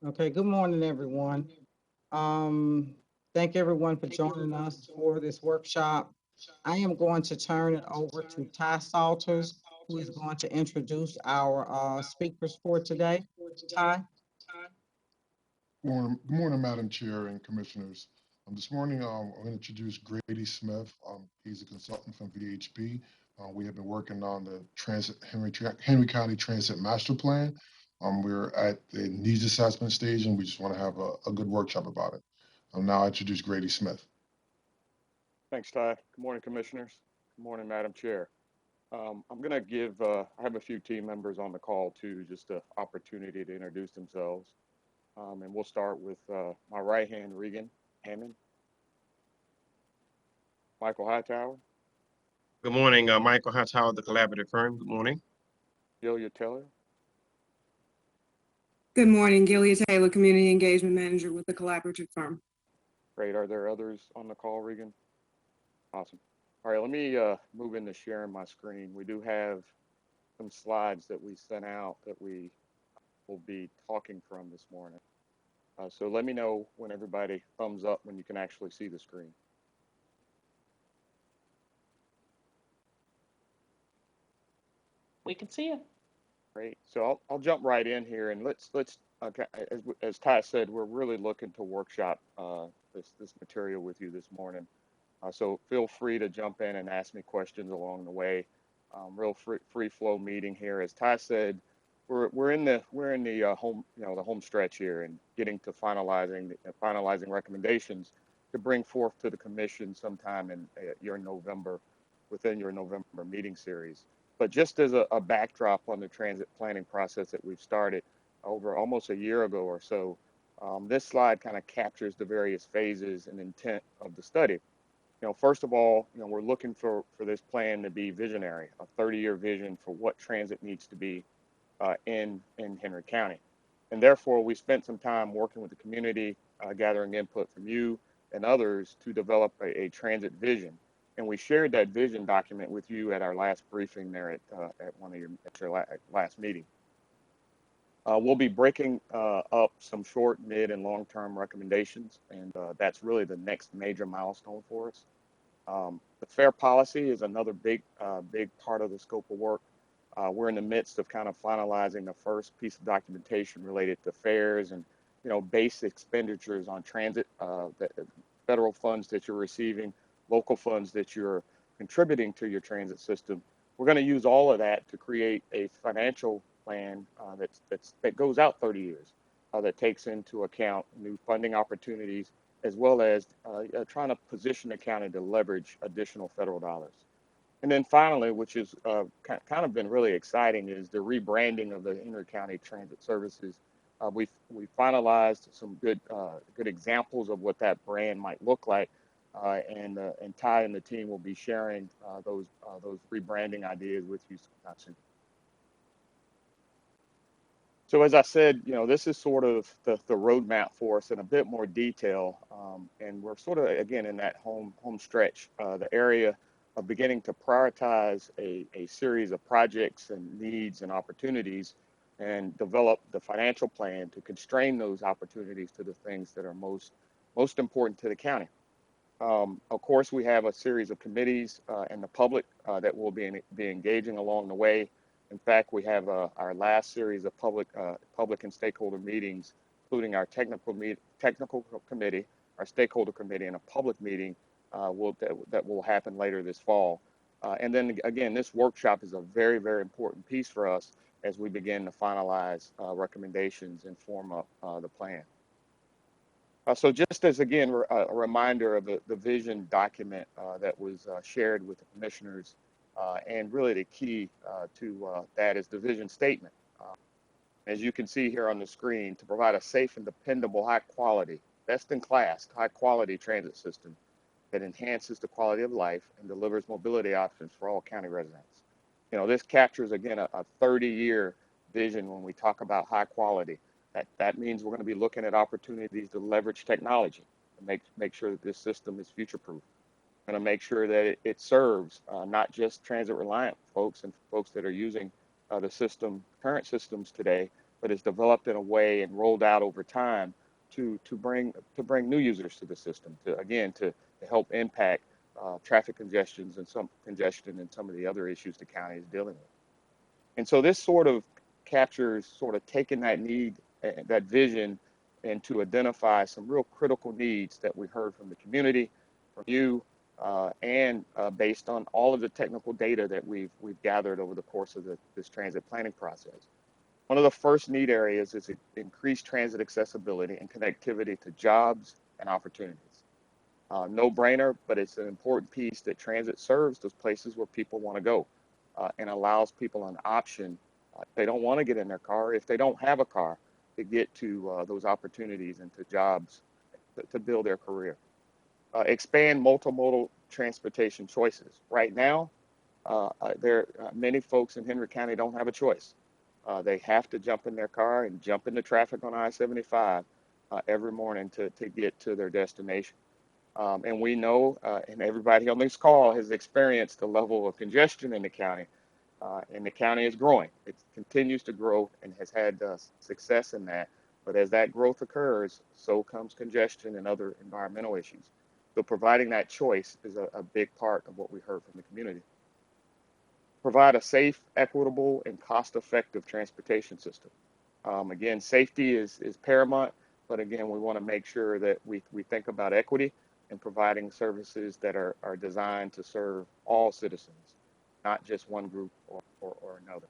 Okay, good morning, everyone. Um, Thank everyone for joining us for this workshop. I am going to turn it over to Ty Salters, who is going to introduce our speakers for today. Ty? Good morning, Madam Chair and Commissioners. This morning, I'm going to introduce Grady Smith. He's a consultant from VHP. We have been working on the Henry County Transit Master Plan. We're at the needs assessment stage, and we just want to have a good workshop about it. Now I introduce Grady Smith. Thanks, Ty. Good morning, Commissioners. Good morning, Madam Chair. I'm going to I have a few team members on the call too, just an opportunity to introduce themselves. And we'll start with my right hand, Regan Hammond, Michael Hightower, Good morning, Michael Hightower, the collaborative firm. Good morning. Ilya Taylor, Good morning, Gilead Taylor, Community Engagement Manager with the Collaborative Firm. Great. Are there others on the call, Regan? Awesome. All right, let me move into sharing my screen. We do have some slides that we sent out that we will be talking from this morning. So let me know when everybody thumbs up when you can actually see the screen. We can see it. Great. So I'll jump right in here and let's okay, as Ty said, we're really looking to workshop this material with you this morning. So feel free to jump in and ask me questions along the way. Real free flow meeting here. As Ty said, we're in the home the home stretch here and getting to finalizing recommendations to bring forth to the commission sometime in your November within your November meeting series. But just as a backdrop on the transit planning process that we've started over almost a year ago or so, this slide kind of captures the various phases and intent of the study. First of all, we're looking for this plan to be visionary, a 30-year vision for what transit needs to be in Henry County. And therefore, we spent some time working with the community, gathering input from you and others to develop a transit vision. And we shared that vision document with you at our last briefing there at your last meeting. We'll be breaking up some short, mid, and long-term recommendations, and that's really the next major milestone for us. The fair policy is another big part of the scope of work. We're in the midst of kind of finalizing the first piece of documentation related to fares and base expenditures on transit, the federal funds that you're receiving, local funds that you're contributing to your transit system. We're going to use all of that to create a financial plan that goes out 30 years, that takes into account new funding opportunities, as well as trying to position the county to leverage additional federal dollars. And then finally, which is kind of been really exciting, is the rebranding of the Henry County Transit Services. We finalized some good examples of what that brand might look like, and Ty and the team will be sharing those rebranding ideas with you soon. So as I said, this is sort of the roadmap for us in a bit more detail, and we're sort of again in that home stretch, the area of beginning to prioritize a series of projects and needs and opportunities, and develop the financial plan to constrain those opportunities to the things that are most important to the county. Of course, we have a series of committees and the public that will be engaging along the way. In fact, we have our last series of public and stakeholder meetings, including our technical committee, our stakeholder committee, and a public meeting that will happen later this fall. And then again, this workshop is a very, very important piece for us as we begin to finalize recommendations and form up the plan. So just as, again, a reminder of the vision document that was shared with the commissioners, and really the key to that is the vision statement. As you can see here on the screen, to provide a safe and dependable, high quality, best in class, high quality transit system that enhances the quality of life and delivers mobility options for all county residents. This captures, again, a 30-year vision when we talk about high quality. That means we're going to be looking at opportunities to leverage technology and make sure that this system is future-proof. We're going to make sure that it serves not just transit-reliant folks and folks that are using the current systems today, but it's developed in a way and rolled out over time to bring new users to the system, to help impact traffic congestion and some of the other issues the county is dealing with. And so this sort of captures sort of taking that need, that vision, and to identify some real critical needs that we heard from the community, from you, and based on all of the technical data that we've gathered over the course of this transit planning process. One of the first need areas is increased transit accessibility and connectivity to jobs and opportunities. No brainer, but it's an important piece that transit serves those places where people want to go and allows people an option. If they don't want to get in their car, if they don't have a car, to get to those opportunities and to jobs to build their career. Expand multimodal transportation choices. Right now, many folks in Henry County don't have a choice. They have to jump in their car and jump into traffic on I-75 every morning to get to their destination. And we know, and everybody on this call has experienced the level of congestion in the county, and the county is growing. It continues to grow and has had success in that. But as that growth occurs, so comes congestion and other environmental issues. So providing that choice is a big part of what we heard from the community. Provide a safe, equitable, and cost-effective transportation system. Again, safety is paramount, but again, we want to make sure that we think about equity and providing services that are designed to serve all citizens, not just one group or another.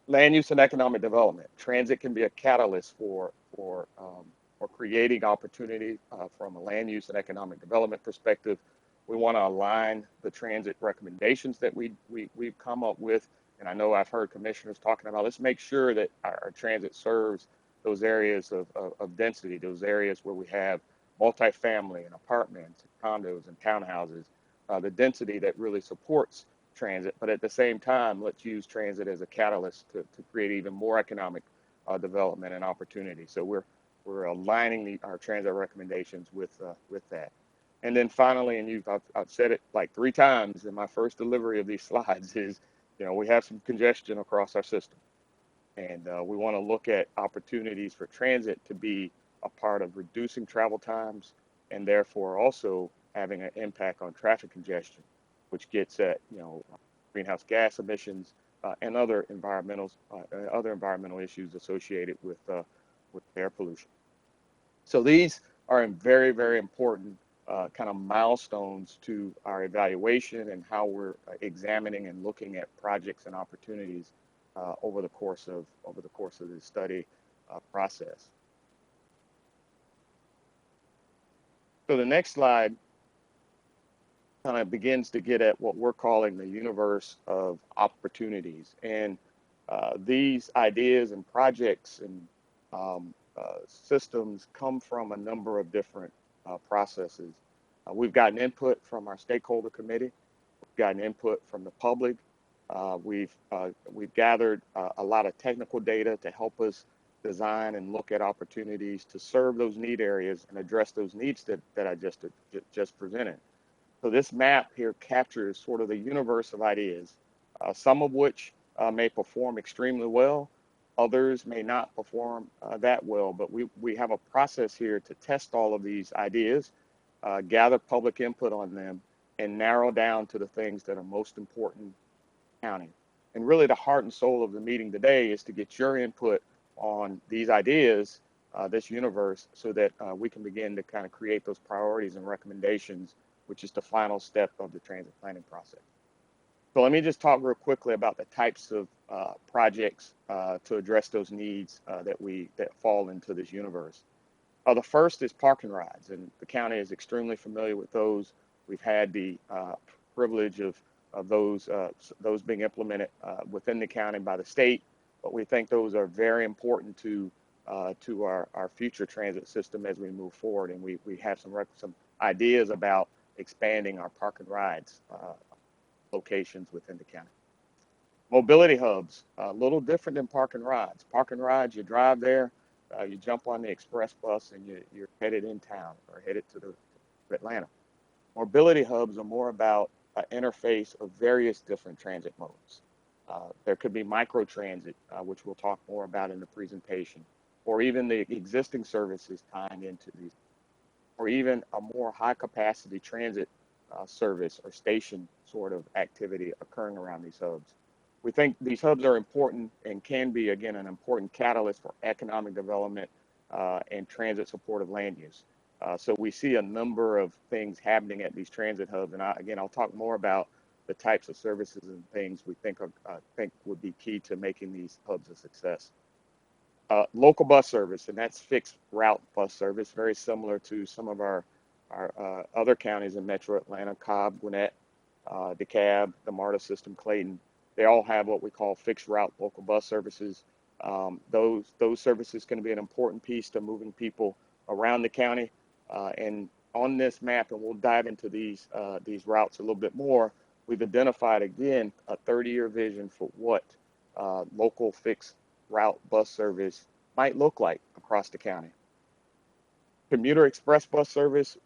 Land use and economic development. Transit can be a catalyst for creating opportunity from a land use and economic development perspective. We want to align the transit recommendations that we've come up with. And I know I've heard commissioners talking about, let's make sure that our transit serves those areas of density, those areas where we have multifamily and apartments, and condos and townhouses, the density that really supports transit. But at the same time, let's use transit as a catalyst to create even more economic development and opportunity. So we're aligning our transit recommendations with that. And then finally, and I've said it like 3 times in my first delivery of these slides, is we have some congestion across our system, and we want to look at opportunities for transit to be a part of reducing travel times, and therefore also having an impact on traffic congestion, which gets at greenhouse gas emissions and other environmental issues associated with air pollution. So these are very, very important kind of milestones to our evaluation and how we're examining and looking at projects and opportunities over the course of the study process. So the next slide kind of begins to get at what we're calling the universe of opportunities, and these ideas and projects and systems come from a number of different processes. We've gotten input from our stakeholder committee. We've gotten input from the public. We've gathered a lot of technical data to help us design and look at opportunities to serve those need areas and address those needs that I just presented. So this map here captures sort of the universe of ideas, some of which may perform extremely well. Others may not perform that well, but we have a process here to test all of these ideas, gather public input on them, and narrow down to the things that are most important in the county. And really the heart and soul of the meeting today is to get your input on these ideas, this universe, so that we can begin to kind of create those priorities and recommendations, which is the final step of the transit planning process. So let me just talk real quickly about the types of projects to address those needs that fall into this universe. The first is park and rides, and the county is extremely familiar with those. We've had the privilege of those being implemented within the county by the state, but we think those are very important to our future transit system as we move forward, and we have some ideas about expanding our park and rides locations within the county. Mobility hubs, a little different than park and rides. Park and rides, you drive there, you jump on the express bus, and you're headed in town or headed to Atlanta. Mobility hubs are more about an interface of various different transit modes. There could be microtransit, which we'll talk more about in the presentation, or even the existing services tying into these, or even a more high capacity transit service or station sort of activity occurring around these hubs. We think these hubs are important and can be, again, an important catalyst for economic development and transit supportive land use. So we see a number of things happening at these transit hubs. And again, I'll talk more about the types of services and things we think would be key to making these hubs a success. Local bus service, and that's fixed route bus service, very similar to some of our other counties in Metro Atlanta, Cobb, Gwinnett, DeKalb, the MARTA system, Clayton. They all have what we call fixed route local bus services. Those services can be an important piece to moving people around the county. And on this map, and we'll dive into these routes a little bit more, we've identified, again, a 30-year vision for what local fixed route bus service might look like across the county. Commuter express bus service,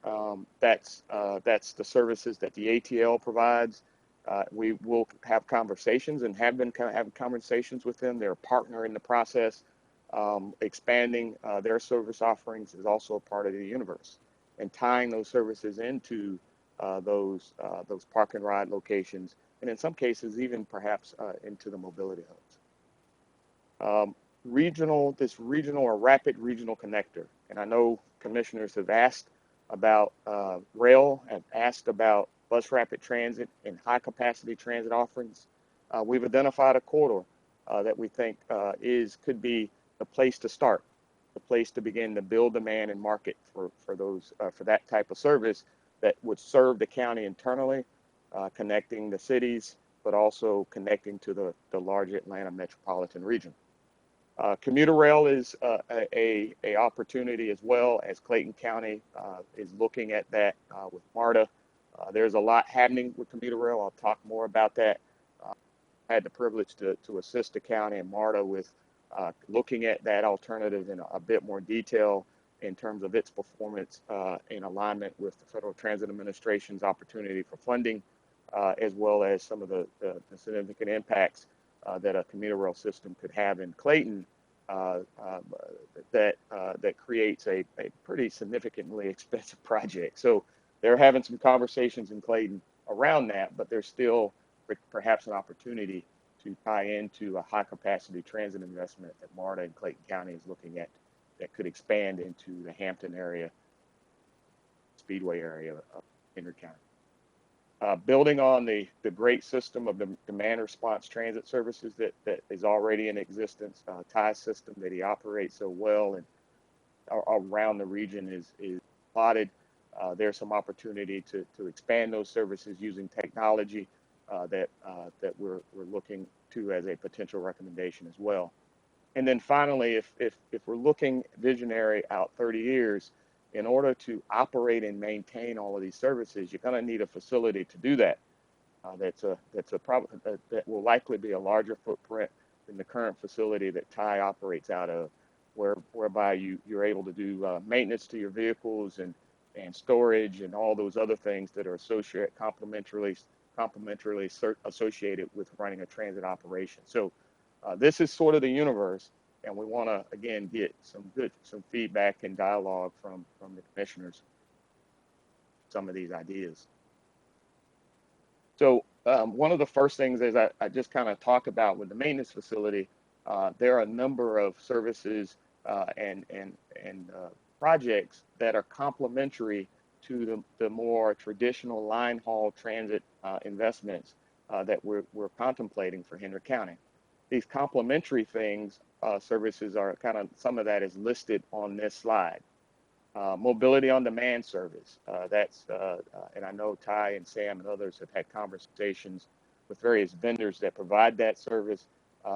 that's the services that the ATL provides. We will have conversations and have been having conversations with them. They're a partner in the process. Expanding their service offerings is also a part of the universe, and tying those services into those park and ride locations, and in some cases even perhaps into the mobility hubs. This regional or rapid regional connector, and I know commissioners have asked about rail, have asked about bus rapid transit and high capacity transit offerings. We've identified a corridor that we think could be the place to start, the place to begin to build demand and market for that type of service that would serve the county internally, connecting the cities, but also connecting to the larger Atlanta metropolitan region. Commuter rail is a opportunity as well, as Clayton County is looking at that with MARTA. There's a lot happening with commuter rail. I'll talk more about that. I had the privilege to assist the county and MARTA with looking at that alternative in a bit more detail in terms of its performance in alignment with the Federal Transit Administration's opportunity for funding, as well as some of the significant impacts that a commuter rail system could have in Clayton that creates a pretty significantly expensive project. So they're having some conversations in Clayton around that, but there's still perhaps an opportunity to tie into a high capacity transit investment that MARTA and Clayton County is looking at that could expand into the Hampton area, Speedway area of Henry County. Building on the great system of the demand response transit services that is already in existence, TIE system that he operates so well and around the region is plotted. There's some opportunity to expand those services using technology that we're looking to as a potential recommendation as well. And then finally, if we're looking visionary out 30 years, in order to operate and maintain all of these services, you're going to need a facility to do that. That will likely be a larger footprint than the current facility that TIE operates out of, whereby you're able to do maintenance to your vehicles and storage and all those other things that are complementarily associated with running a transit operation. So this is sort of the universe. And we want to, again, get some feedback and dialogue from the commissioners, some of these ideas. So one of the first things is I just kind of talked about with the maintenance facility, there are a number of services and projects that are complementary to the more traditional line haul transit investments that we're contemplating for Henry County. These complementary things, services are kind of, some of that is listed on this slide. Mobility on demand service, and I know Ty and Sam and others have had conversations with various vendors that provide that service.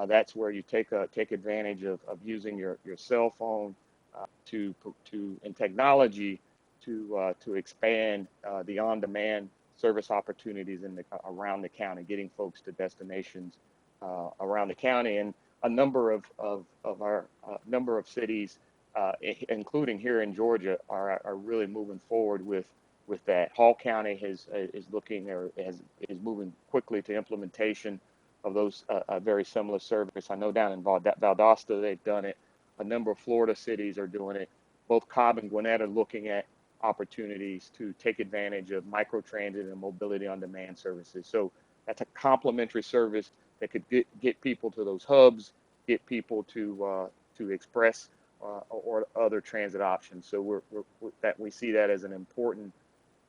That's where you take advantage of using your cell phone and technology to expand the on-demand service opportunities around the county, getting folks to destinations around the county. And a number of cities, including here in Georgia, are really moving forward with that. Hall County is moving quickly to implementation those very similar service. I know down in Valdosta they've done it. A number of Florida cities are doing it. Both Cobb and Gwinnett are looking at opportunities to take advantage of microtransit and mobility on demand services. So that's a complementary service that could get people to those hubs, get people to express or other transit options. So we see that as an important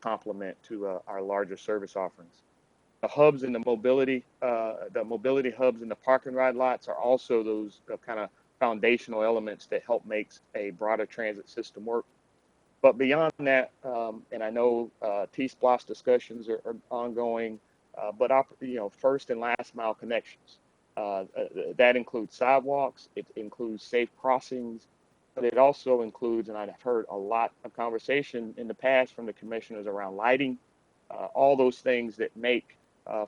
complement to our larger service offerings. The hubs and the mobility hubs and the park and ride lots are also those kind of foundational elements that help makes a broader transit system work. But beyond that, and I know T-SPLOST discussions are ongoing, but first and last mile connections. That includes sidewalks, it includes safe crossings, but it also includes, and I've heard a lot of conversation in the past from the commissioners around lighting, all those things that make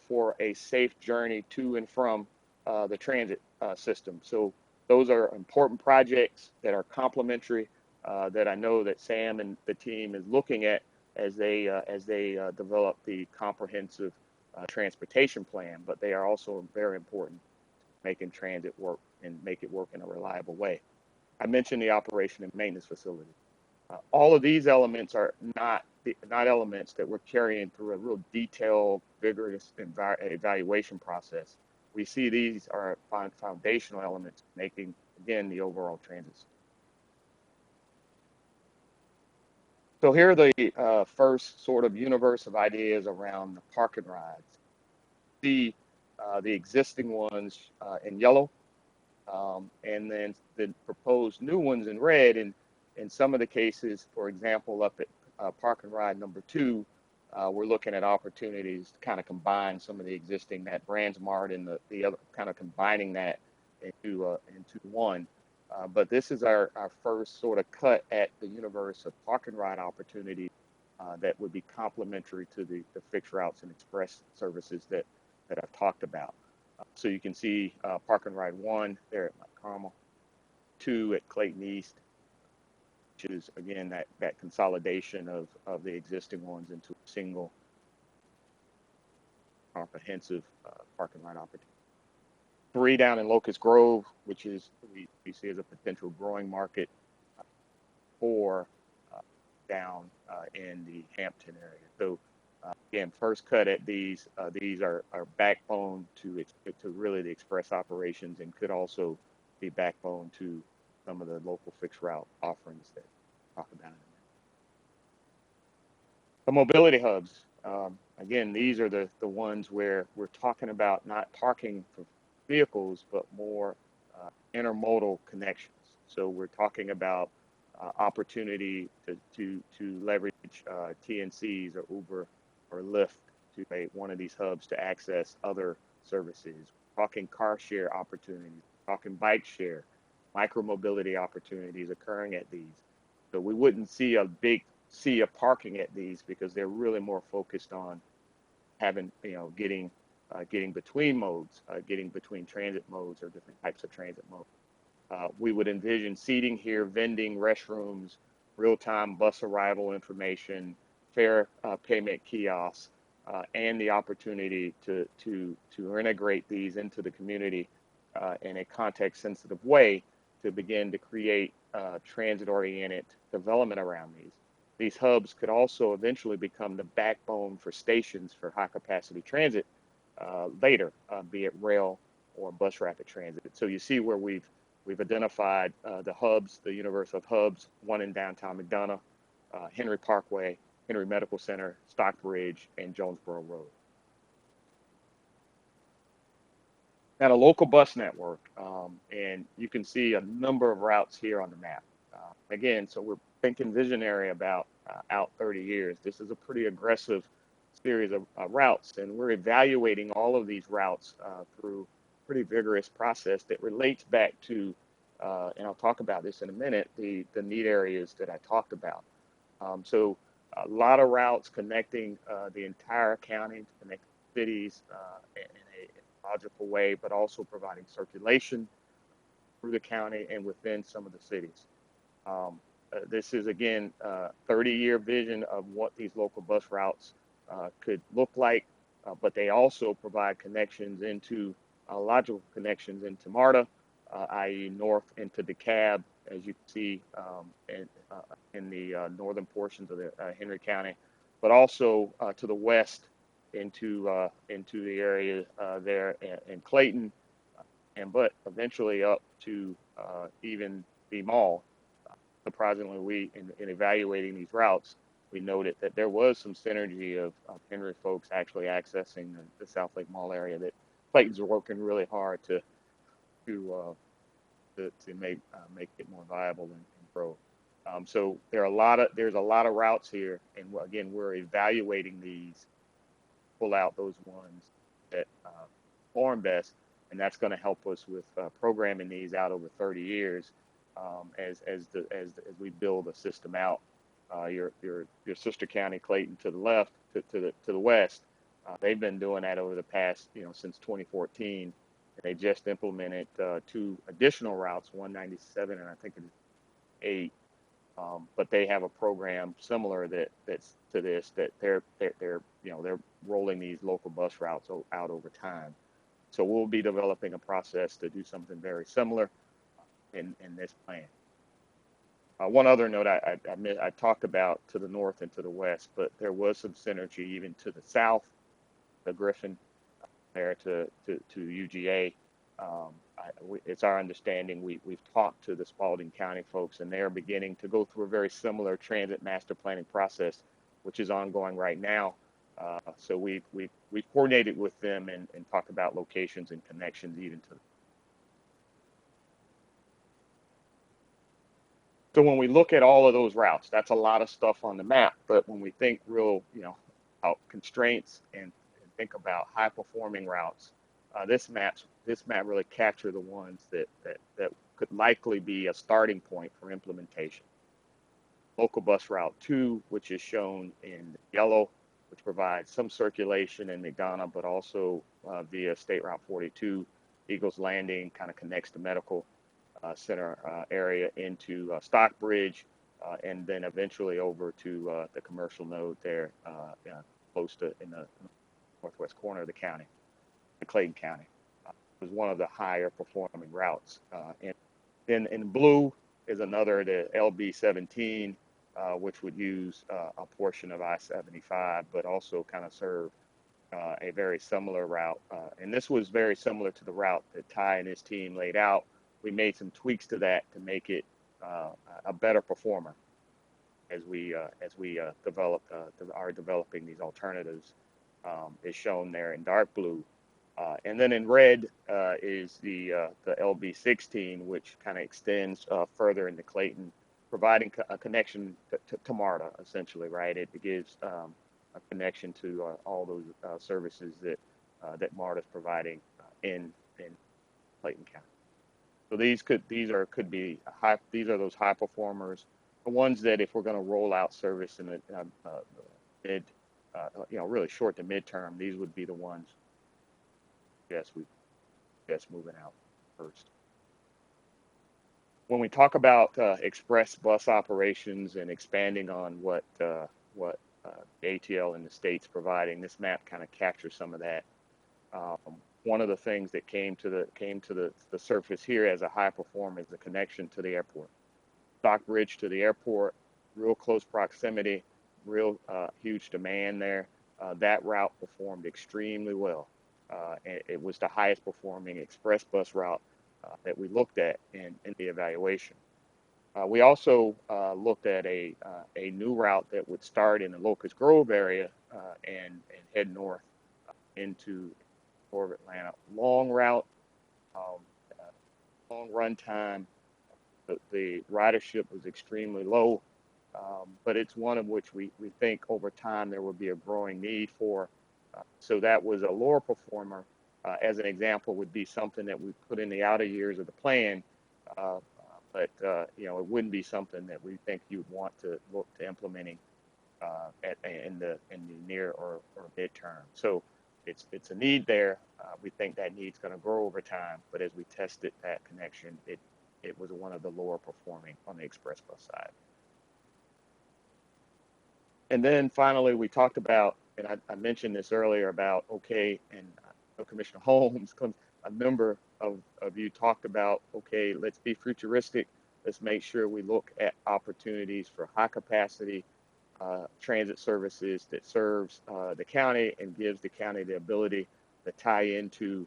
for a safe journey to and from the transit system. So those are important projects that are complementary that I know that Sam and the team is looking at as they develop the comprehensive transportation plan, but they are also very important making transit work and make it work in a reliable way. I mentioned the operation and maintenance facility. All of these elements are not elements that we're carrying through a real detailed, vigorous evaluation process. We see these are foundational elements making, again, the overall transit. So here are the first sort of universe of ideas around the park and rides. The existing ones in yellow, and then the proposed new ones in red. And in some of the cases, for example, up at Park and Ride number 2, we're looking at opportunities to kind of combine some of the existing, that BrandsMart and the other, kind of combining that into one. But this is our first sort of cut at the universe of park and ride opportunity that would be complementary to the fixed routes and express services that I've talked about. So you can see Park and Ride 1 there at Mount Carmel, 2 at Clayton East, which is, again, that consolidation of the existing ones into a single comprehensive park and ride opportunity. 3 down in Locust Grove, which is we see as a potential growing market. 4 down in the Hampton area. So again, first cut at these are backbone to really the express operations, and could also be backbone to some of the local fixed route offerings that we talk about in a minute. The mobility hubs, again, these are the ones where we're talking about not parking for vehicles, but more intermodal connections. So we're talking about opportunity to leverage TNCs or Uber or Lyft to one of these hubs to access other services. We're talking car share opportunities, we're talking bike share, micro-mobility opportunities occurring at these. So we wouldn't see a big sea of parking at these, because they're really more focused on having, getting between modes, getting between transit modes or different types of transit modes. We would envision seating here, vending, restrooms, real-time bus arrival information, fare payment kiosks, and the opportunity to integrate these into the community in a context-sensitive way to begin to create transit-oriented development around these. These hubs could also eventually become the backbone for stations for high-capacity transit later, be it rail or bus rapid transit. So you see where we've identified the hubs, the universe of hubs, one in downtown McDonough, Henry Parkway, Henry Medical Center, Stockbridge, and Jonesboro Road. Now, the local bus network, and you can see a number of routes here on the map. Again, so we're thinking visionary about out 30 years. This is a pretty aggressive series of routes, and we're evaluating all of these routes through a pretty vigorous process that relates back to, and I'll talk about this in a minute, the need areas that I talked about. So a lot of routes connecting the entire county, to connect cities in a logical way, but also providing circulation through the county and within some of the cities. This is, again, a 30-year vision of what these local bus routes could look like, but they also provide connections into logical connections into MARTA, i.e. north into DeKalb, as you can see in the northern portions of the Henry County, but also to the west into the area there in Clayton, but eventually up to even the mall. Surprisingly, in evaluating these routes, we noted that there was some synergy of Henry folks actually accessing the South Lake Mall area that Clayton's working really hard to make it more viable and grow. So there's a lot of routes here, and again, we're evaluating these, pull out those ones that perform best, and that's going to help us with programming these out over 30 years as we build a system out. Your sister county, Clayton, to the left, to the west, they've been doing that over the past, since 2014. They just implemented 2 additional routes, 197 and I think it's 8. But they have a program similar that's to this, that they're rolling these local bus routes out over time. So we'll be developing a process to do something very similar in this plan. One other note I talked about to the north and to the west, but there was some synergy even to the south, the Griffin there to UGA. It's our understanding, we've talked to the Spalding County folks, and they are beginning to go through a very similar transit master planning process, which is ongoing right now. So we've coordinated with them and talked about locations and connections even to. So when we look at all of those routes, that's a lot of stuff on the map. But when we think real, about constraints and think about high performing routes, this map really capture the ones that could likely be a starting point for implementation. Local bus route 2, which is shown in yellow, which provides some circulation in McDonough, but also via State Route 42, Eagles Landing, kind of connects the medical center area into Stockbridge, and then eventually over to the commercial node there, close to in the northwest corner of the county, the Clayton County. Was one of the higher performing routes. And then in blue is another, the LB 17, which would use a portion of I-75, but also kind of serve a very similar route. And this was very similar to the route that Ty and his team laid out. We made some tweaks to that to make it a better performer as we are developing these alternatives, is shown there in dark blue. And then in red is the LB 16, which kind of extends further into Clayton, providing a connection to MARTA, essentially, right? It gives a connection to all those services that MARTA is providing in Clayton County. So these could be those high performers, the ones that if we're going to roll out service in the mid, really short to midterm, these would be the ones. Yes, moving out first. When we talk about express bus operations and expanding on what ATL in the state's providing, this map kind of captures some of that. One of the things that came to the surface here as a high performer is the connection to the airport. Stockbridge to the airport, real close proximity, real huge demand there. That route performed extremely well. It was the highest performing express bus route that we looked at in the evaluation. We also looked at a new route that would start in the Locust Grove area and head north into Atlanta. Long route, long run time. The ridership was extremely low, but it's one of which we think over time there will be a growing need for. So that was a lower performer. As an example, would be something that we put in the outer years of the plan, but it wouldn't be something that we think you'd want to look to implementing in the near or midterm. So it's a need there. We think that need's going to grow over time, but as we tested that connection, it was one of the lower performing on the express bus side. And then finally, we talked about, and I mentioned this earlier about, okay, and Commissioner Holmes, a number of you talked about, okay, let's be futuristic. Let's make sure we look at opportunities for high capacity transit services that serves the county and gives the county the ability to tie into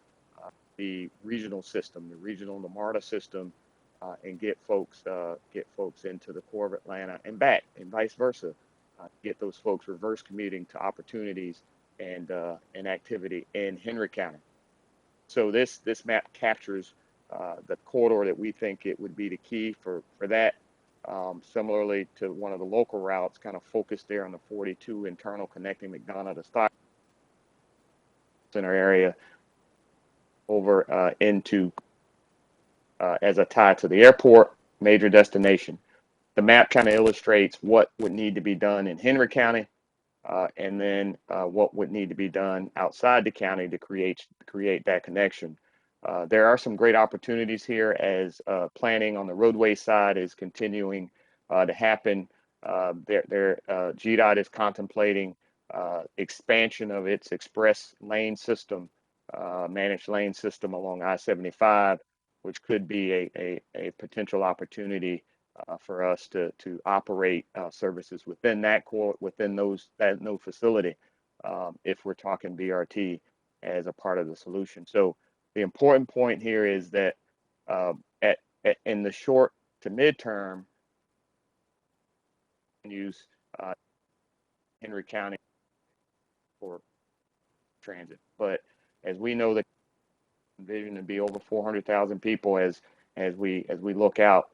the regional system, the MARTA system, and get folks into the core of Atlanta and back, and vice versa. Get those folks reverse commuting to opportunities and activity in Henry County. So this map captures the corridor that we think it would be the key for that. Similarly to one of the local routes, kind of focused there on the 42 internal connecting McDonough to Stock Center area over into as a tie to the airport, major destination. The map kind of illustrates what would need to be done in Henry County, and then what would need to be done outside the county to create that connection. There are some great opportunities here as planning on the roadway side is continuing to happen. GDOT is contemplating expansion of its express lane system, managed lane system along I-75, which could be a potential opportunity for us to operate services within that no facility, if we're talking BRT as a part of the solution. So the important point here is that in the short to midterm, use Henry County for transit, but as we know, the vision to be over 400,000 people as we look out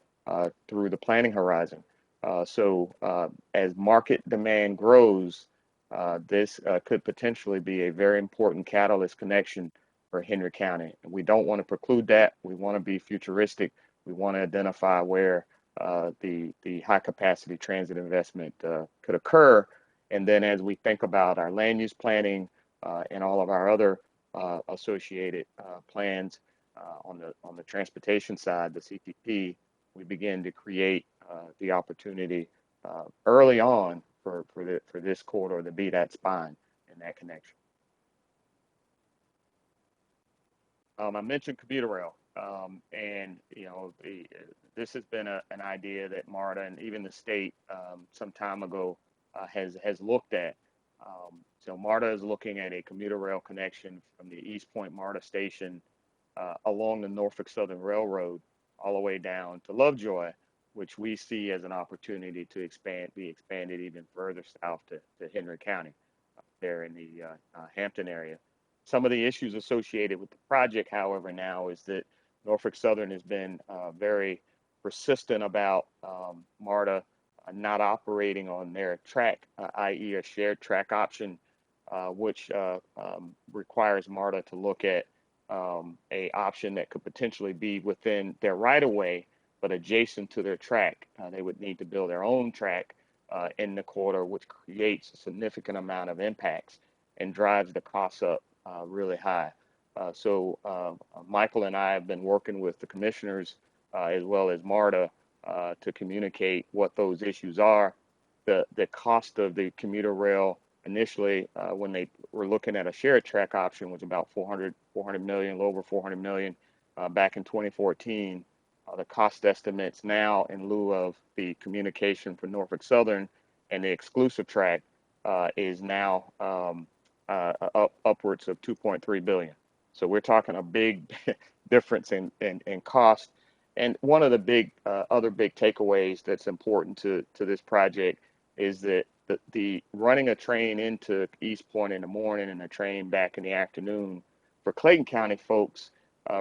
through the planning horizon. So as market demand grows, this could potentially be a very important catalyst connection for Henry County. And we don't want to preclude that. We want to be futuristic. We want to identify where the high capacity transit investment could occur. And then as we think about our land use planning and all of our other associated plans on the transportation side, the CTP, we begin to create the opportunity early on for this corridor to be that spine and that connection. I mentioned commuter rail, and this has been an idea that MARTA and even the state some time ago has looked at. So MARTA is looking at a commuter rail connection from the East Point MARTA station along the Norfolk Southern Railroad all the way down to Lovejoy, which we see as an opportunity to be expanded even further south to Henry County, there in the Hampton area. Some of the issues associated with the project, however, now is that Norfolk Southern has been very persistent about MARTA not operating on their track, i.e. a shared track option, which requires MARTA to look at a option that could potentially be within their right-of-way, but adjacent to their track. They would need to build their own track in the corridor, which creates a significant amount of impacts and drives the costs up really high. So Michael and I have been working with the commissioners as well as MARTA to communicate what those issues are. The cost of the commuter rail initially, when they were looking at a shared track option, was about 400 million, a little over 400 million back in 2014. The cost estimates now, in lieu of the communication for Norfolk Southern and the exclusive track, is now upwards of 2.3 billion. So we're talking a big difference in cost. And one of the other big takeaways that's important to this project is that the running a train into East Point in the morning and a train back in the afternoon for Clayton County folks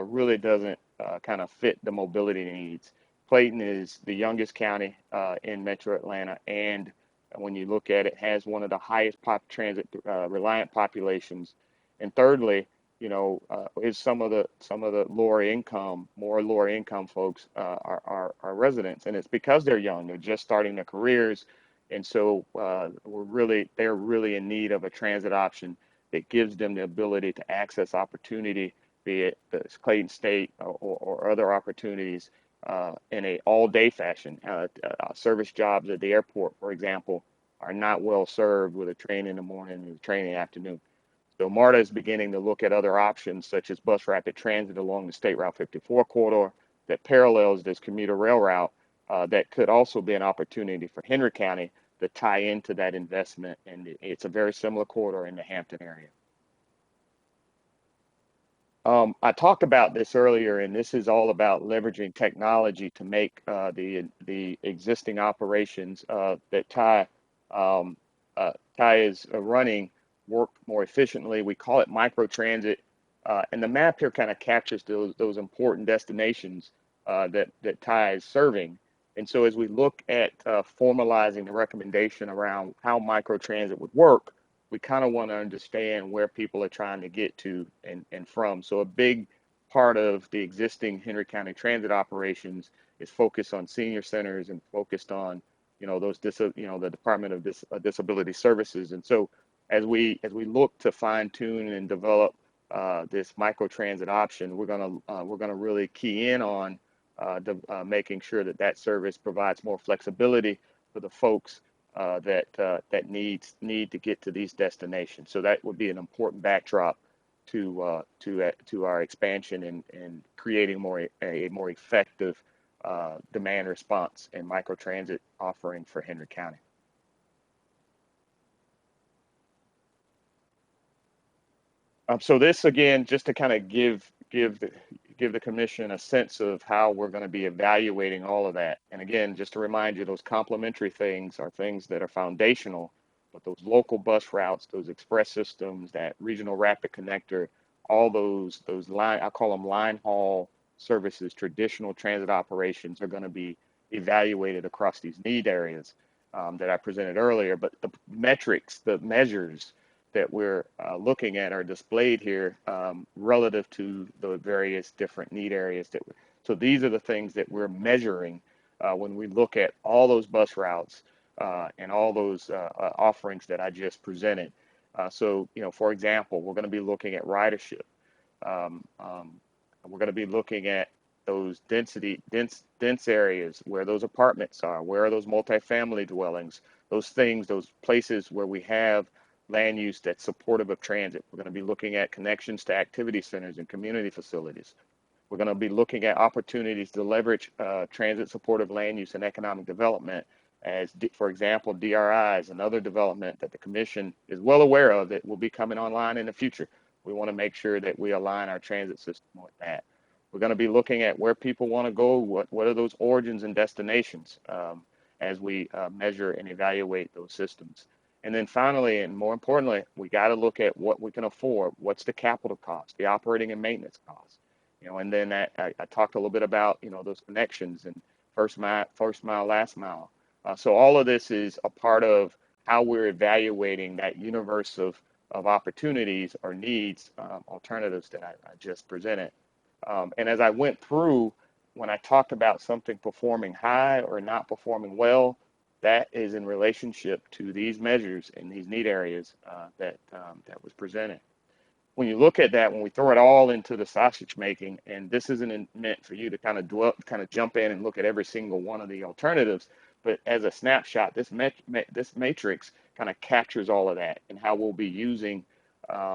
really doesn't kind of fit the mobility needs. Clayton is the youngest county in Metro Atlanta, and when you look at it, has one of the highest transit reliant populations. And thirdly, is some of the more lower income folks are residents, and it's because they're young, they're just starting their careers, and so they're really in need of a transit option that gives them the ability to access opportunity, be it the Clayton State or other opportunities in a all-day fashion. Service jobs at the airport, for example, are not well served with a train in the morning and a train in the afternoon. So MARTA is beginning to look at other options such as bus rapid transit along the State Route 54 corridor that parallels this commuter rail route that could also be an opportunity for Henry County to tie into that investment. And it's a very similar corridor in the Hampton area. I talked about this earlier, and this is all about leveraging technology to make the existing operations that Ty is running work more efficiently. We call it microtransit, and the map here kind of captures those important destinations that Ty is serving. And so as we look at formalizing the recommendation around how microtransit would work, we kind of want to understand where people are trying to get to and from. So a big part of the existing Henry County transit operations is focused on senior centers and focused on, those the Department of Disability Services. And so as we look to fine tune and develop this microtransit option, we're gonna really key in on making sure that service provides more flexibility for the folks that need to get to these destinations. So that would be an important backdrop to our expansion and creating a more effective demand response and microtransit offering for Henry County. So this again, just to kind of give the commission a sense of how we're going to be evaluating all of that. And again, just to remind you, those complementary things are things that are foundational, but those local bus routes, those express systems, that regional rapid connector, all those I call them line haul services, traditional transit operations are going to be evaluated across these need areas that I presented earlier. But the metrics, the measures that we're looking at are displayed here relative to the various different need areas so these are the things that we're measuring when we look at all those bus routes and all those offerings that I just presented. So, for example, we're going to be looking at ridership. We're going to be looking at those dense areas where those apartments are, where are those multifamily dwellings, those places where we have land use that's supportive of transit. We're going to be looking at connections to activity centers and community facilities. We're going to be looking at opportunities to leverage transit supportive land use and economic development as, for example, DRI is another development that the commission is well aware of that will be coming online in the future. We want to make sure that we align our transit system with that. We're going to be looking at where people want to go, what are those origins and destinations as we measure and evaluate those systems. And then finally, and more importantly, we got to look at what we can afford. What's the capital cost, the operating and maintenance costs, and then I talked a little bit about, those connections and first mile, last mile. So all of this is a part of how we're evaluating that universe of opportunities or needs, alternatives that I just presented. And as I went through, when I talked about something performing high or not performing well, that is in relationship to these measures in these need areas that was presented. When you look at that, when we throw it all into the sausage making, and this isn't meant for you to kind of jump in and look at every single one of the alternatives, but as a snapshot, this matrix kind of captures all of that and how we'll be using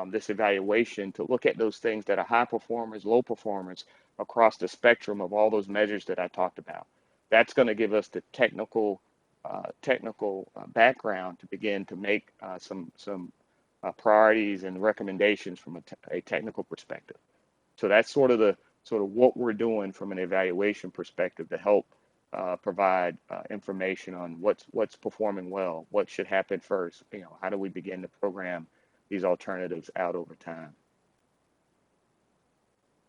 this evaluation to look at those things that are high performers, low performers across the spectrum of all those measures that I talked about. That's going to give us the technical background to begin to make some priorities and recommendations from a technical perspective. So that's sort of what we're doing from an evaluation perspective to help provide information on what's performing well, what should happen first. How do we begin to program these alternatives out over time?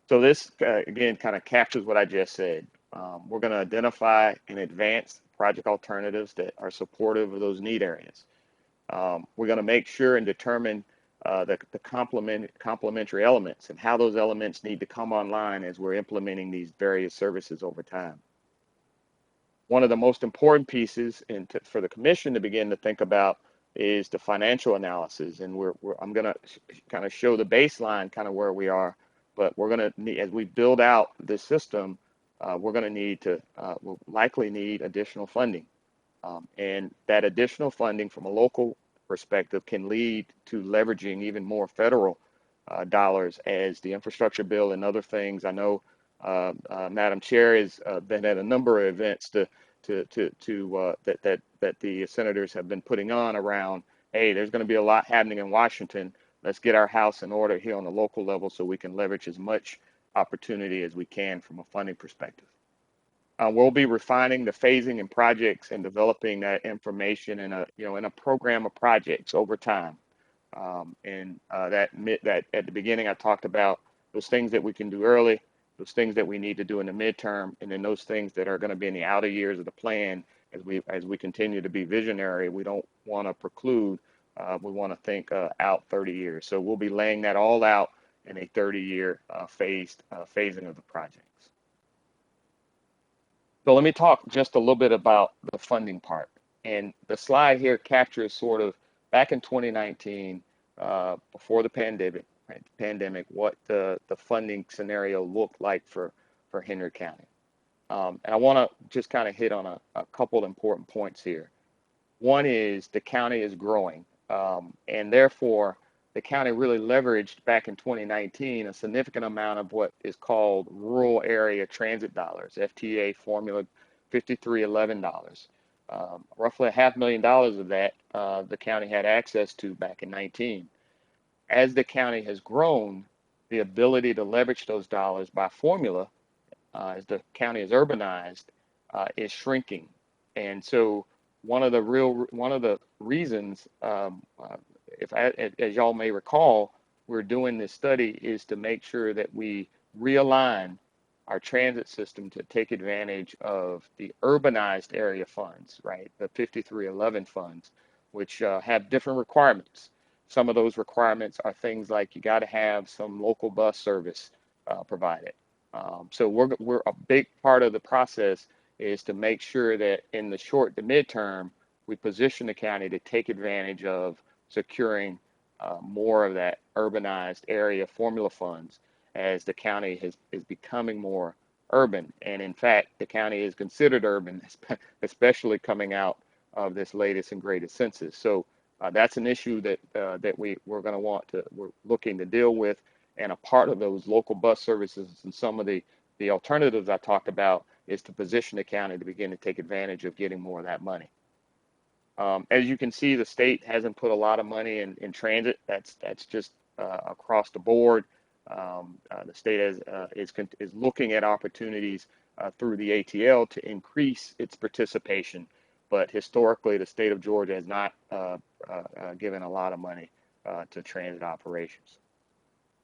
So this again kind of captures what I just said. We're going to identify and advance project alternatives that are supportive of those need areas. We're going to make sure and determine the complementary elements and how those elements need to come online as we're implementing these various services over time. One of the most important pieces for the commission to begin to think about is the financial analysis. And I'm going to kind of show the baseline kind of where we are, but we're going to need, as we build out this system, we're going to we'll likely need additional funding. And that additional funding from a local perspective can lead to leveraging even more federal dollars as the infrastructure bill and other things. I know Madam Chair has been at a number of events that the senators have been putting on around, hey, there's going to be a lot happening in Washington. Let's get our house in order here on the local level so we can leverage as much opportunity as we can from a funding perspective. We'll be refining the phasing and projects and developing that information in a program of projects over time. That at the beginning I talked about those things that we can do early, those things that we need to do in the midterm, and then those things that are going to be in the outer years of the plan as we continue to be visionary. We don't want to preclude. We want to think out 30 years. So we'll be laying that all out in a 30-year phasing of the projects. So let me talk just a little bit about the funding part. And the slide here captures sort of back in 2019, before the pandemic, what the funding scenario looked like for Henry County. And I want to just kind of hit on a couple important points here. One is the county is growing, and therefore the county really leveraged back in 2019 a significant amount of what is called rural area transit dollars, FTA formula 5311 dollars. Roughly $500,000 of that the county had access to back in 19. As the county has grown, the ability to leverage those dollars by formula as the county is urbanized is shrinking. And so one of the reasons, as y'all may recall, we're doing this study is to make sure that we realign our transit system to take advantage of the urbanized area funds, right? The 5311 funds, which have different requirements. Some of those requirements are things like you got to have some local bus service provided. So we're a big part of the process is to make sure that in the short to midterm, we position the county to take advantage of securing more of that urbanized area formula funds as the county is becoming more urban. And in fact, the county is considered urban, especially coming out of this latest and greatest census. So that's an issue that we're looking to deal with. And a part of those local bus services and some of the alternatives I talked about is to position the county to begin to take advantage of getting more of that money. As you can see, the state hasn't put a lot of money in transit. That's just across the board. The state is looking at opportunities through the ATL to increase its participation, but historically the state of Georgia has not given a lot of money to transit operations.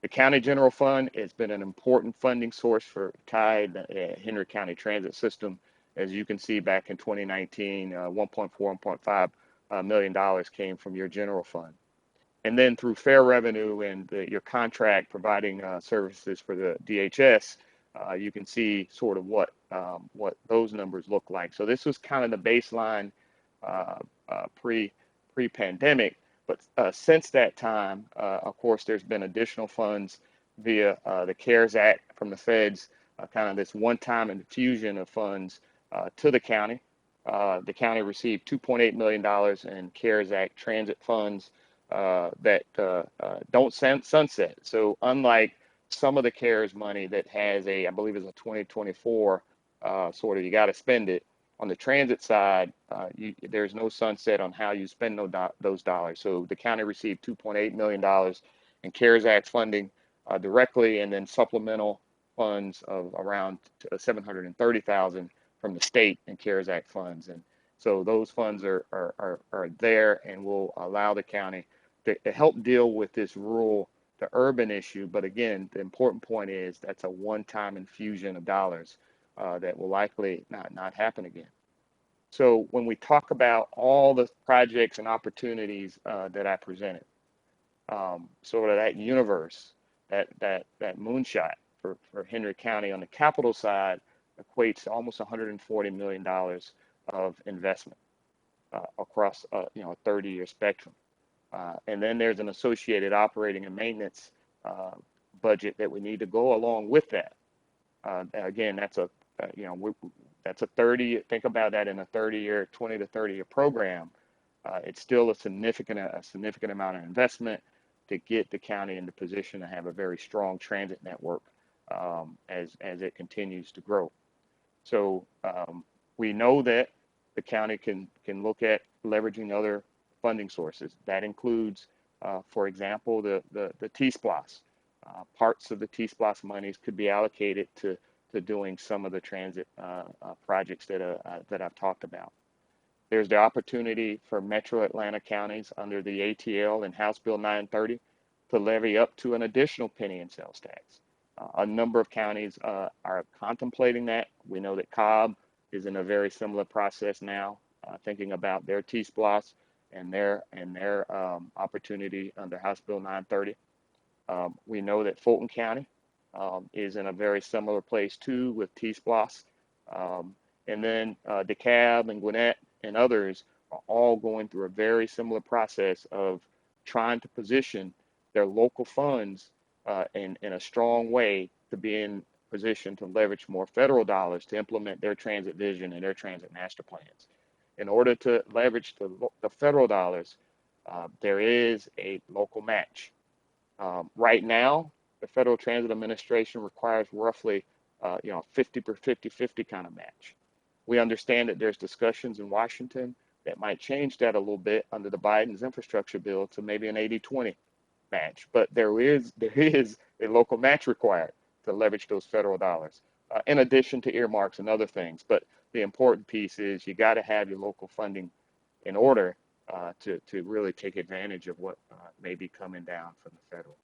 The county general fund has been an important funding source for Henry County transit system. As you can see, back in 2019, $1.4, $1.5 million came from your general fund. And then through fair revenue and your contract providing services for the DHS, you can see sort of what those numbers look like. So this was kind of the baseline pre-pandemic. But since that time, of course, there's been additional funds via the CARES Act from the feds, kind of this one-time infusion of funds to the county. The county received $2.8 million in CARES Act transit funds that don't sunset. So unlike some of the CARES money that has I believe it's a 2024 sort of, you got to spend it. On the transit side, there's no sunset on how you spend those dollars. So the county received $2.8 million in CARES Act funding directly, and then supplemental funds of around $730,000 from the state in CARES Act funds. And so those funds are there and will allow the county to help deal with this rural to urban issue. But again, the important point is that's a one-time infusion of dollars that will likely not happen again. So when we talk about all the projects and opportunities that I presented, sort of that universe, that moonshot for Henry County on the capital side equates to almost $140 million of investment across a 30-year spectrum. And then there's an associated operating and maintenance budget that we need to go along with that. Again, that's a that's a 30. Think about that in a 30-year, 20 to 30-year program. It's still a significant amount of investment to get the county in the position to have a very strong transit network as it continues to grow. So we know that the county can look at leveraging other funding sources. That includes, for example, the T-SPLOS. Parts of the T-SPLOS monies could be allocated to doing some of the transit projects that I've talked about. There's the opportunity for Metro Atlanta counties under the ATL and House Bill 930 to levy up to an additional penny in sales tax. A number of counties are contemplating that. We know that Cobb is in a very similar process now, thinking about their T-SPLOS and their opportunity under House Bill 930. We know that Fulton County is in a very similar place too with T-SPLOS. And then DeKalb and Gwinnett and others are all going through a very similar process of trying to position their local funds in a strong way to be in position to leverage more federal dollars to implement their transit vision and their transit master plans. In order to leverage the federal dollars, there is a local match. Right now, the Federal Transit Administration requires roughly 50 per 50-50 kind of match. We understand that there's discussions in Washington that might change that a little bit under the Biden's infrastructure bill to maybe an 80-20 match, but there is a local match required to leverage those federal dollars, in addition to earmarks and other things. But the important piece is you got to have your local funding in order to really take advantage of what may be coming down from the federal.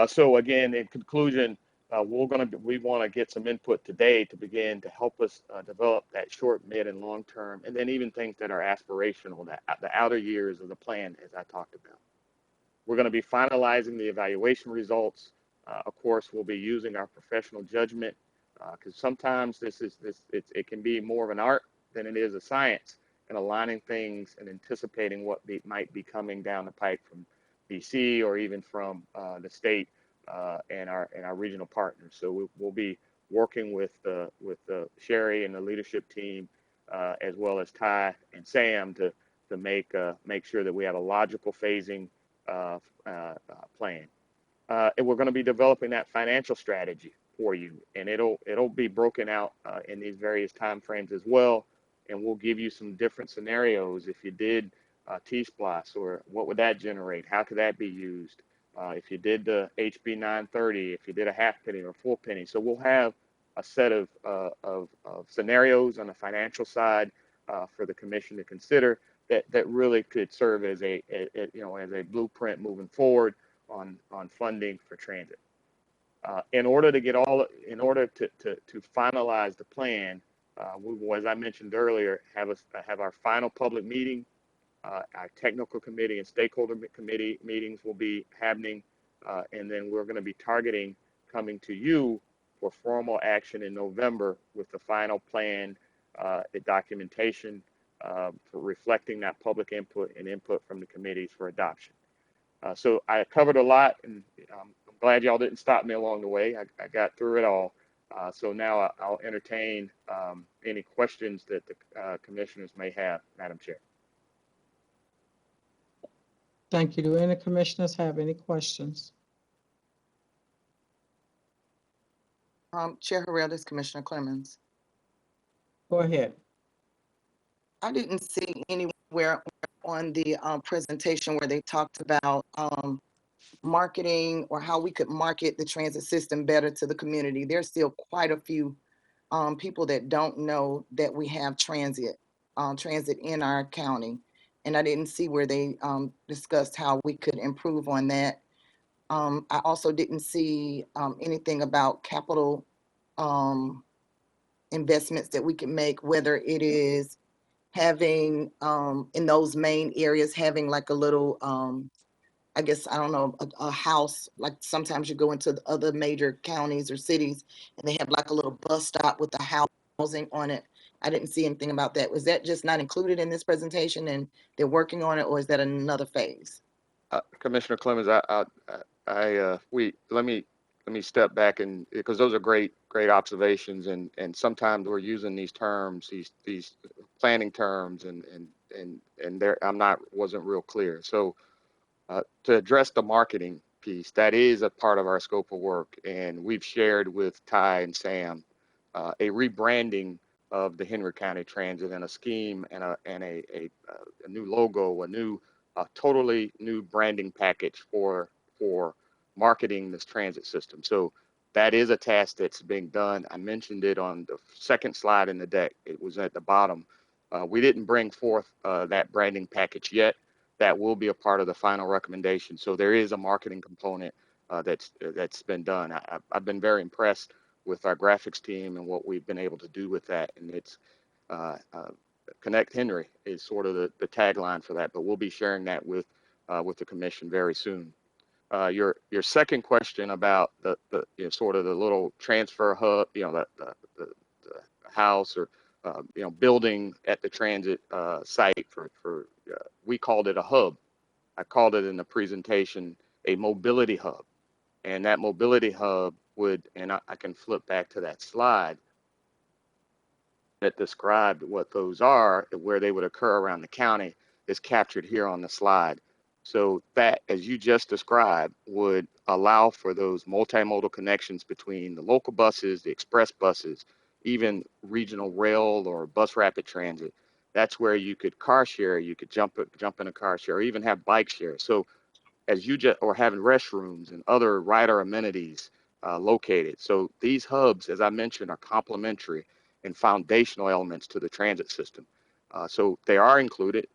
So again, in conclusion, we want to get some input today to begin to help us develop that short, mid, and long term, and then even things that are aspirational, the outer years of the plan, as I talked about. We're going to be finalizing the evaluation results. Of course, we'll be using our professional judgment because sometimes it can be more of an art than it is a science, and aligning things and anticipating what might be coming down the pipe from BC or even from the state and our regional partners. So we'll be working with Sherry and the leadership team, as well as Ty and Sam to make sure that we have a logical phasing plan. And we're going to be developing that financial strategy for you, and it'll be broken out in these various timeframes as well. And we'll give you some different scenarios. If you did T-SPLOS, or what would that generate? How could that be used? If you did the HB 930, if you did a half penny or a full penny. So we'll have a set of scenarios on the financial side for the commission to consider that really could serve as a blueprint moving forward on funding for transit. In order to finalize the plan, we will, as I mentioned earlier, have our final public meeting. Our technical committee and stakeholder committee meetings will be happening, and then we're going to be targeting coming to you for formal action in November with the final plan, the documentation for reflecting that public input and input from the committees for adoption. So I covered a lot, and I'm glad y'all didn't stop me along the way. I got through it all. So now I'll entertain any questions that the commissioners may have, Madam Chair. Thank you. Do any commissioners have any questions? Chair Harrell, this is Commissioner Clemens. Go ahead. I didn't see anywhere on the presentation where they talked about marketing or how we could market the transit system better to the community. There's still quite a few people that don't know that we have transit in our county. And I didn't see where they discussed how we could improve on that. I also didn't see anything about capital investments that we can make, whether it is having in those main areas, having like a little, I guess, I don't know, a house, like sometimes you go into the other major counties or cities and they have like a little bus stop with the housing on it. I didn't see anything about that. Was that just not included in this presentation and they're working on it, or is that another phase? Commissioner Clemens, let me step back, and because those are great observations, and sometimes we're using these terms, these planning terms and there wasn't real clear. So to address the marketing piece, that is a part of our scope of work, and we've shared with Ty and Sam a rebranding of the Henry County Transit and a scheme and a new logo, a totally new branding package for marketing this transit system. So that is a task that's being done. I mentioned it on the second slide in the deck. It was at the bottom. We didn't bring forth that branding package yet. That will be a part of the final recommendation. So there is a marketing component that's been done. I've been very impressed with our graphics team and what we've been able to do with that. And it's Connect Henry is sort of the tagline for that, but we'll be sharing that with the commission very soon. Your second question about the sort of the little transfer hub, the house or building at the transit site for we called it a hub. I called it in the presentation a mobility hub, and that mobility hub would, and I can flip back to that slide that described what those are, where they would occur around the county, is captured here on the slide. So that, as you just described, would allow for those multimodal connections between the local buses, the express buses, even regional rail or bus rapid transit. That's where you could car share, you could jump in a car share, or even have bike share. So as you just, or having restrooms and other rider amenities located. So these hubs, as I mentioned, are complementary and foundational elements to the transit system. So they are included.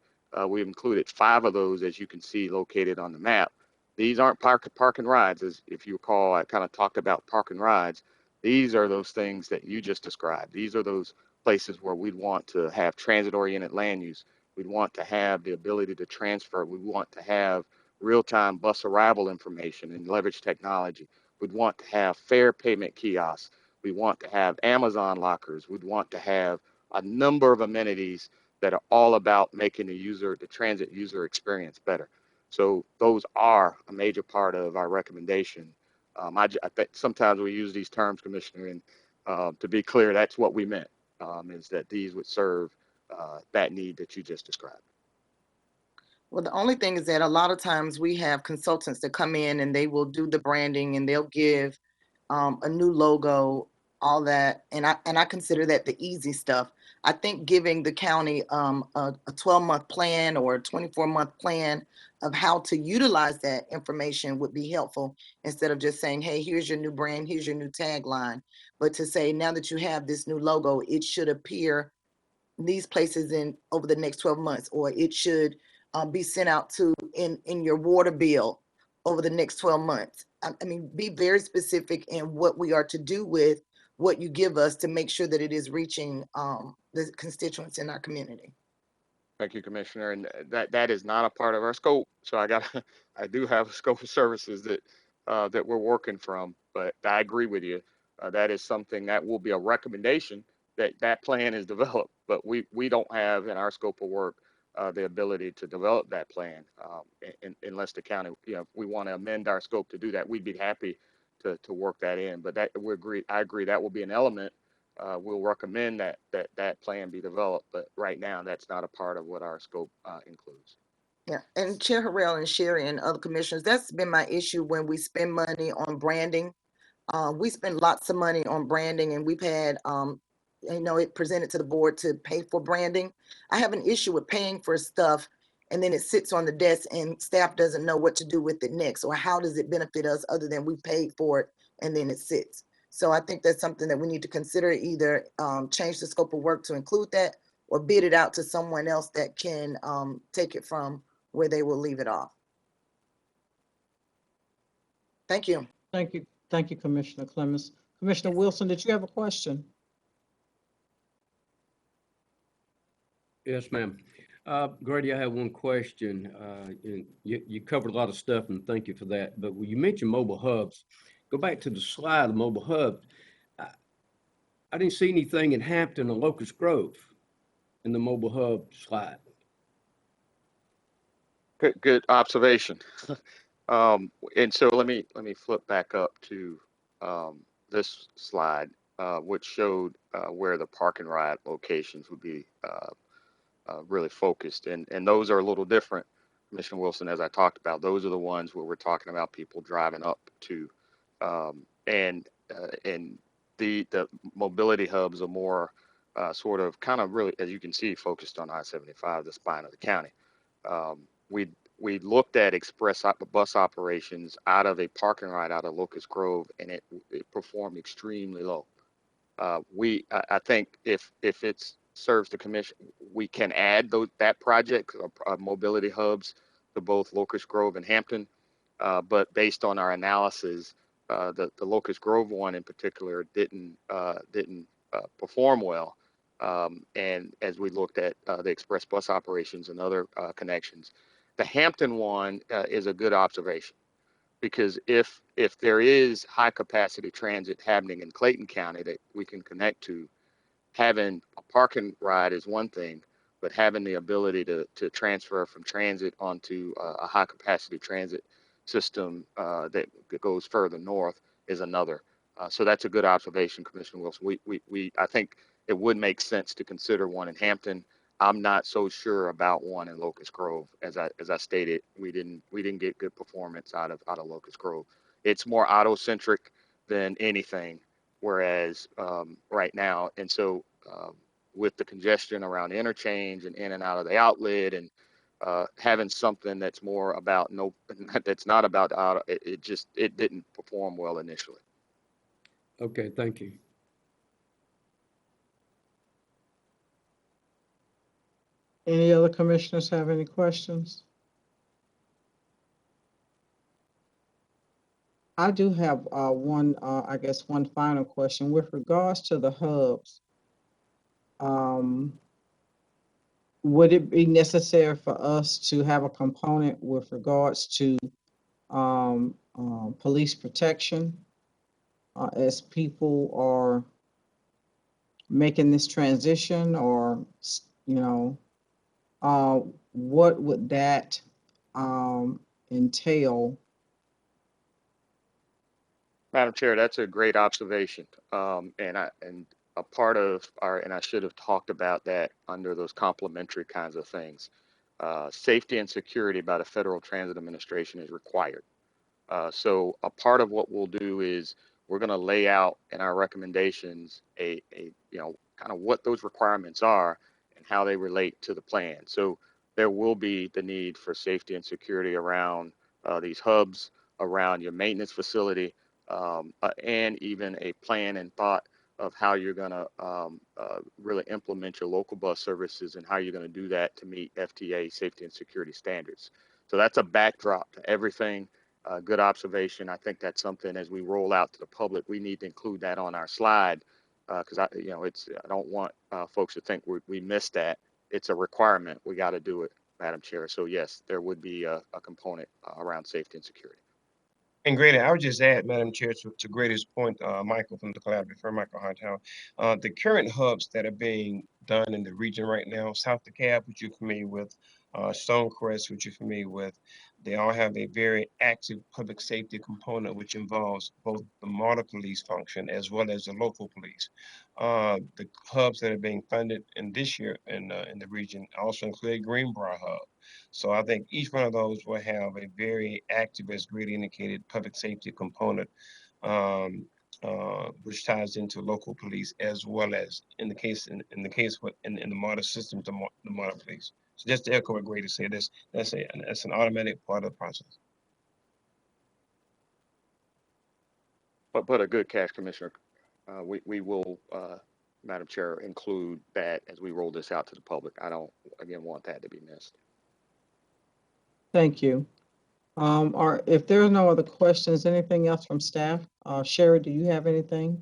We've included 5 of those, as you can see, located on the map. These aren't park and rides, as if you recall, I kind of talked about park and rides. These are those things that you just described. These are those places where we'd want to have transit-oriented land use. We'd want to have the ability to transfer. We want to have real-time bus arrival information and leverage technology. We'd want to have fare payment kiosks. We want to have Amazon lockers. We'd want to have a number of amenities that are all about making the transit user experience better. So those are a major part of our recommendation. I think sometimes we use these terms, Commissioner, and to be clear, that's what we meant, is that these would serve that need that you just described. Well, the only thing is that a lot of times we have consultants that come in and they will do the branding and they'll give a new logo, all that. And I consider that the easy stuff. I think giving the county a 12-month plan or a 24-month plan of how to utilize that information would be helpful, instead of just saying, hey, here's your new brand, here's your new tagline. But to say, now that you have this new logo, it should appear these places in over the next 12 months, or it should be sent out to in your water bill over the next 12 months. I mean, be very specific in what we are to do with what you give us to make sure that it is reaching the constituents in our community. Thank you, Commissioner. And that is not a part of our scope. So I do have a scope of services that we're working from, but I agree with you. That is something that will be a recommendation that plan is developed, but we don't have in our scope of work the ability to develop that plan unless the county, if we want to amend our scope to do that, we'd be happy to work that in. But I agree that will be an element. We'll recommend that plan be developed, but right now that's not a part of what our scope includes. Yeah, and Chair Harrell and Sherry and other commissioners, that's been my issue when we spend money on branding. We spend lots of money on branding, and we've had, it presented to the board to pay for branding. I have an issue with paying for stuff and then it sits on the desk and staff doesn't know what to do with it next, or how does it benefit us other than we paid for it and then it sits. So I think that's something that we need to consider, either change the scope of work to include that, or bid it out to someone else that can take it from where they will leave it off. Thank you. Thank you. Thank you, Commissioner Clemens. Commissioner Wilson, did you have a question? Yes, ma'am. Grady, I have one question. You covered a lot of stuff, and thank you for that. But when you mentioned mobile hubs, go back to the slide of mobile hubs. I didn't see anything in Hampton or Locust Grove in the mobile hub slide. Good observation. And so let me flip back up to this slide, which showed where the park and ride locations would be really focused. And those are a little different, Commissioner Wilson, as I talked about. Those are the ones where we're talking about people driving up to, and the mobility hubs are more sort of kind of really, as you can see, focused on I-75, the spine of the county. We looked at express bus operations out of a parking lot out of Locust Grove, and it performed extremely low. I think if it serves the commission, we can add that project, mobility hubs, to both Locust Grove and Hampton. But based on our analysis, the Locust Grove one in particular didn't perform well. And as we looked at the express bus operations and other connections, the Hampton one is a good observation, because if there is high capacity transit happening in Clayton County that we can connect to, having a parking ride is one thing, but having the ability to transfer from transit onto a high capacity transit system that goes further north is another. So that's a good observation, Commissioner Wilson. I think it would make sense to consider one in Hampton. I'm not so sure about one in Locust Grove. As I stated, we didn't get good performance out of Locust Grove. It's more auto centric than anything, whereas right now, and so with the congestion around interchange and in and out of the outlet, and having something that's more about that's not about auto, it didn't perform well initially. Okay, thank you. Any other commissioners have any questions? I do have one, I guess, one final question with regards to the hubs. Would it be necessary for us to have a component with regards to police protection as people are making this transition, or, you know, what would that entail? Madam Chair, that's a great observation. And a part of and I should have talked about that under those complementary kinds of things. Safety and security by the Federal Transit Administration is required. So a part of what we'll do is we're going to lay out in our recommendations a kind of what those requirements are and how they relate to the plan. So there will be the need for safety and security around these hubs, around your maintenance facility, and even a plan and thought of how you're going to really implement your local bus services and how you're going to do that to meet FTA safety and security standards. So that's a backdrop to everything. Good observation. I think that's something as we roll out to the public, we need to include that on our slide, because I don't want folks to think we missed that. It's a requirement. We got to do it, Madam Chair. So yes, there would be a component around safety and security. And Grady, I would just add, Madam Chair, to Grady's point, Michael from the collaborative firm, Michael Hightower, the current hubs that are being done in the region right now, South DeKalb, which you're familiar with, Stonecrest, which you're familiar with, they all have a very active public safety component, which involves both the model police function as well as the local police. The hubs that are being funded in this year in the region also include Greenbrier Hub. So I think each one of those will have a very active, as Grady indicated, public safety component, which ties into local police as well as in the case with the model systems, the model police. So just to echo what Grady said, that's an automatic part of the process. But a good catch, Commissioner. We will, Madam Chair, include that as we roll this out to the public. I don't, again, want that to be missed. Thank you. Or if there are no other questions, anything else from staff? Sherry, do you have anything?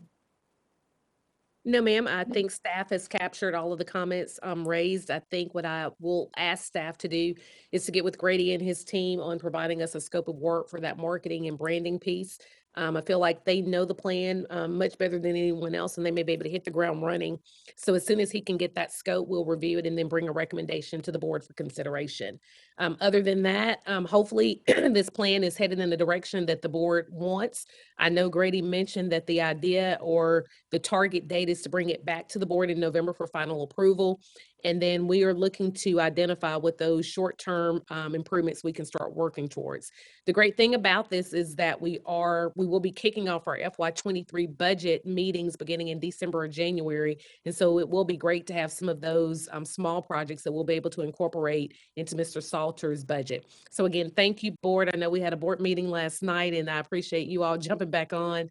No, ma'am. I think staff has captured all of the comments raised. I think what I will ask staff to do is to get with Grady and his team on providing us a scope of work for that marketing and branding piece. I feel like they know the plan much better than anyone else, and they may be able to hit the ground running. So as soon as he can get that scope, we'll review it and then bring a recommendation to the board for consideration. Other than that, hopefully this plan is headed in the direction that the board wants. I know Grady mentioned that the idea or the target date is to bring it back to the board in November for final approval. And then we are looking to identify what those short-term improvements we can start working towards. The great thing about this is that we will be kicking off our FY23 budget meetings beginning in December or January. And so it will be great to have some of those small projects that we'll be able to incorporate into Mr. Salter's budget. So again, thank you, board. I know we had a board meeting last night, and I appreciate you all jumping back on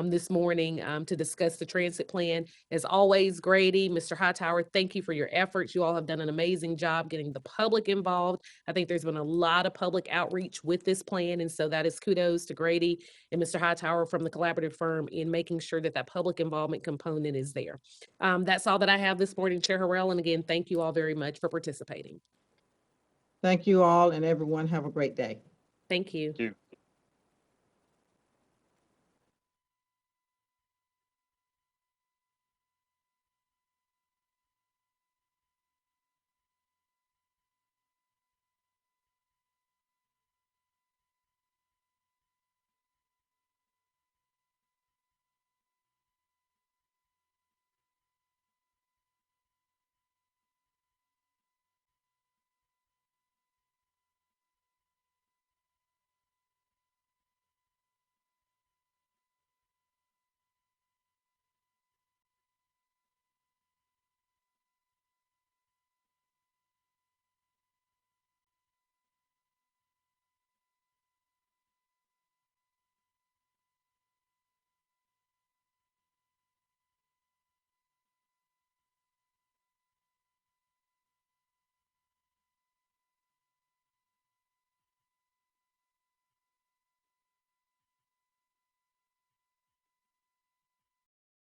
this morning to discuss the transit plan. As always, Grady, Mr. Hightower, thank you for your efforts. You all have done an amazing job getting the public involved. I think there's been a lot of public outreach with this plan, and so that is kudos to Grady and Mr. Hightower from the collaborative firm in making sure that that public involvement component is there. That's all that I have this morning, Chair Harrell, and again, thank you all very much for participating. Thank you all, and everyone have a great day. Thank you. Thank you.